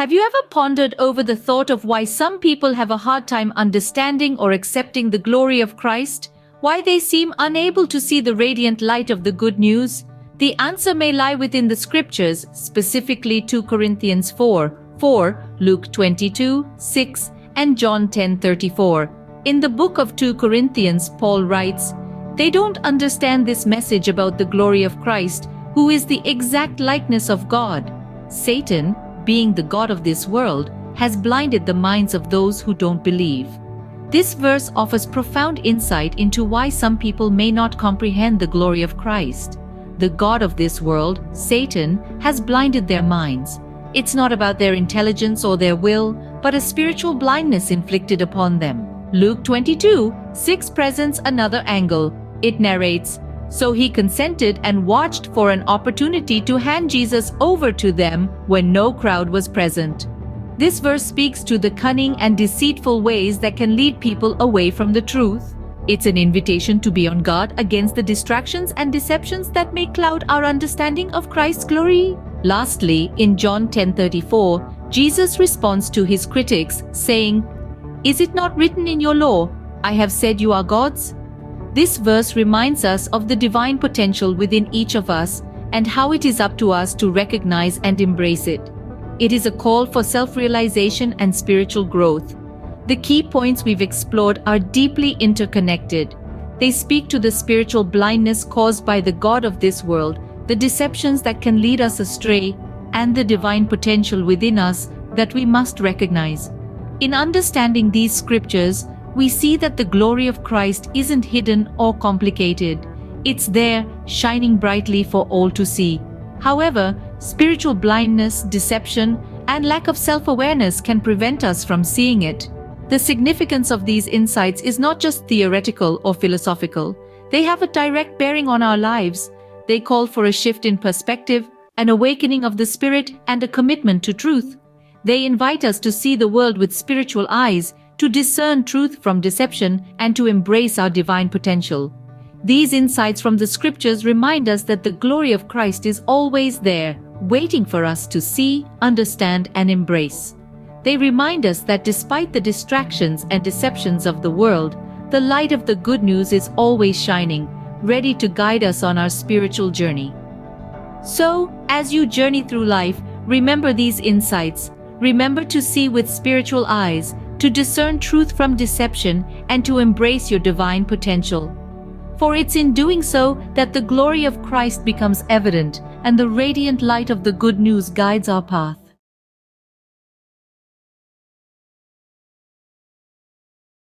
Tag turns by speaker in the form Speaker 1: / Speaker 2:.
Speaker 1: Have you ever pondered over the thought of why some people have a hard time understanding or accepting the glory of Christ? Why they seem unable to see the radiant light of the good news? The answer may lie within the scriptures, specifically 2 Corinthians 4:4, Luke 22:6, and John 10:34. In the book of 2 Corinthians, Paul writes, "They don't understand this message about the glory of Christ, who is the exact likeness of God. Satan, being the god of this world, has blinded the minds of those who don't believe." This verse offers profound insight into why some people may not comprehend the glory of Christ. The god of this world, Satan, has blinded their minds. It's not about their intelligence or their will, but a spiritual blindness inflicted upon them. Luke 22:6 presents another angle. It narrates, "So he consented and watched for an opportunity to hand Jesus over to them when no crowd was present." This verse speaks to the cunning and deceitful ways that can lead people away from the truth. It's an invitation to be on guard against the distractions and deceptions that may cloud our understanding of Christ's glory. Lastly, in John 10:34, Jesus responds to his critics, saying, "Is it not written in your law, 'I have said you are gods'?" This verse reminds us of the divine potential within each of us and how it is up to us to recognize and embrace it. It is a call for self-realization and spiritual growth. The key points we've explored are deeply interconnected. They speak to the spiritual blindness caused by the god of this world, the deceptions that can lead us astray, and the divine potential within us that we must recognize. In understanding these scriptures, we see that the glory of Christ isn't hidden or complicated. It's there, shining brightly for all to see. However, spiritual blindness, deception, and lack of self-awareness can prevent us from seeing it. The significance of these insights is not just theoretical or philosophical. They have a direct bearing on our lives. They call for a shift in perspective, an awakening of the spirit, and a commitment to truth. They invite us to see the world with spiritual eyes, to discern truth from deception, and to embrace our divine potential. These insights from the scriptures remind us that the glory of Christ is always there, waiting for us to see, understand, and embrace. They remind us that despite the distractions and deceptions of the world, the light of the good news is always shining, ready to guide us on our spiritual journey. So, as you journey through life, remember these insights. Remember to see with spiritual eyes, to discern truth from deception, and to embrace your divine potential. For it's in doing so that the glory of Christ becomes evident and the radiant light of the good news guides our path.